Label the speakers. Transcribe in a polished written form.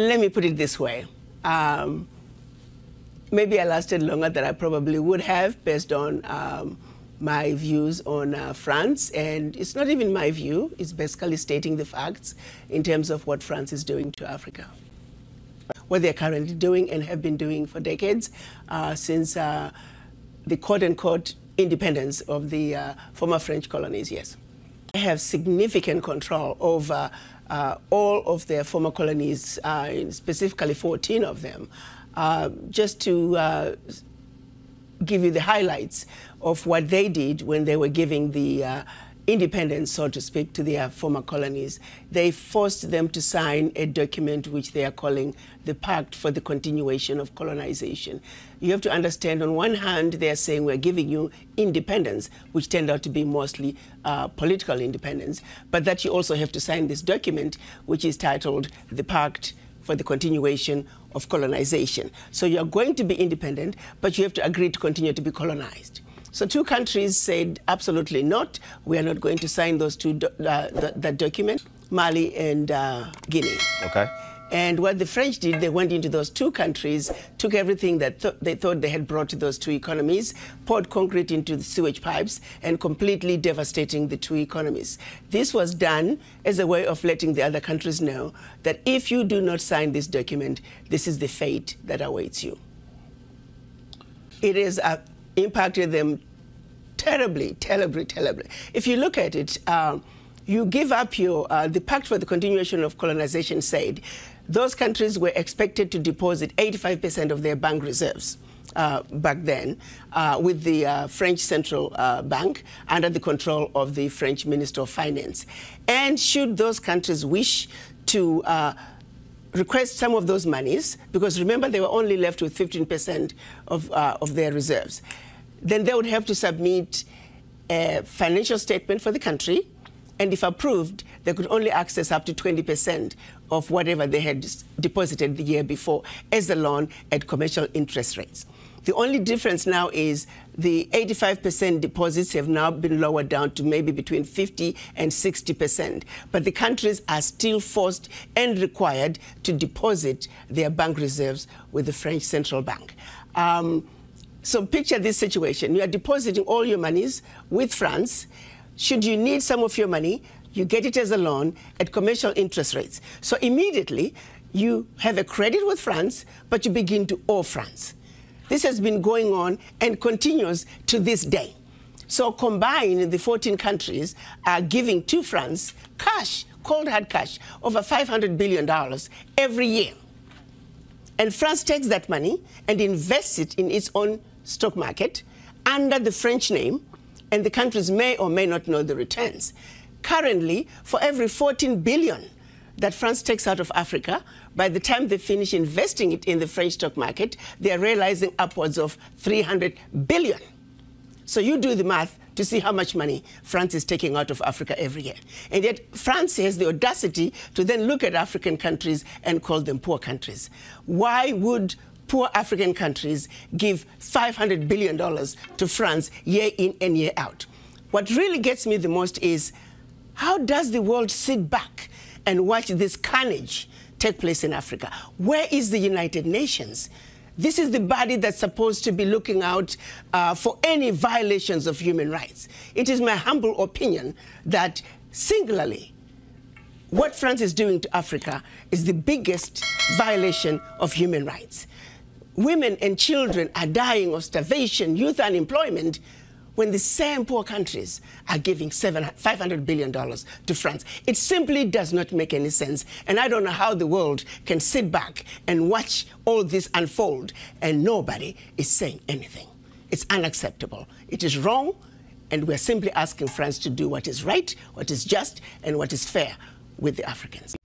Speaker 1: Let me put it this way. Maybe I lasted longer than I probably would have based on my views on France. And it's not even my view. It's basically stating the facts in terms of what France is doing to Africa. What they're currently doing and have been doing for decades since the quote-unquote independence of the former French colonies, yes. They have significant control over all of their former colonies, specifically 14 of them. Just to give you the highlights of what they did when they were giving the independence, so to speak, to their former colonies. They forced them to sign a document which they are calling the Pact for the Continuation of Colonization. You have to understand, on one hand, they are saying we're giving you independence, which turned out to be mostly political independence, but that you also have to sign this document, which is titled the Pact for the Continuation of Colonization. So you're going to be independent, but you have to agree to continue to be colonized. So two countries said absolutely not. We are not going to sign those that document, Mali and Guinea.
Speaker 2: Okay.
Speaker 1: And what the French did, they went into those two countries, took everything that they thought they had brought to those two economies, poured concrete into the sewage pipes, and completely devastating the two economies. This was done as a way of letting the other countries know that if you do not sign this document, this is the fate that awaits you. It has impacted them terribly, terribly, terribly. If you look at it, you give up your, the Pact for the Continuation of Colonization said those countries were expected to deposit 85% of their bank reserves back then with the French Central Bank under the control of the French Minister of Finance. And should those countries wish to request some of those monies, because remember they were only left with 15% of their reserves, then they would have to submit a financial statement for the country, and if approved, they could only access up to 20% of whatever they had deposited the year before as a loan at commercial interest rates. The only difference now is the 85% deposits have now been lowered down to maybe between 50 and 60%. But the countries are still forced and required to deposit their bank reserves with the French Central Bank. So picture this situation. You are depositing all your monies with France. Should you need some of your money, you get it as a loan at commercial interest rates. So immediately, you have a credit with France, but you begin to owe France. This has been going on and continues to this day. So combined, the 14 countries are giving to France cash, cold hard cash, over $500 billion every year. And France takes that money and invests it in its own stock market under the French name, and the countries may or may not know the returns. Currently, for every 14 billion that France takes out of Africa, by the time they finish investing it in the French stock market, they are realizing upwards of 300 billion. So you do the math to see how much money France is taking out of Africa every year. And yet France has the audacity to then look at African countries and call them poor countries. Why would poor African countries give $500 billion to France year in and year out? What really gets me the most is, how does the world sit back and watch this carnage take place in Africa? Where is the United Nations? This is the body that's supposed to be looking out for any violations of human rights. It is my humble opinion that singularly, what France is doing to Africa is the biggest violation of human rights. Women and children are dying of starvation, youth unemployment, when the same poor countries are giving $500 billion to France. It simply does not make any sense. And I don't know how the world can sit back and watch all this unfold and nobody is saying anything. It's unacceptable. It is wrong, and we're simply asking France to do what is right, what is just, and what is fair with the Africans.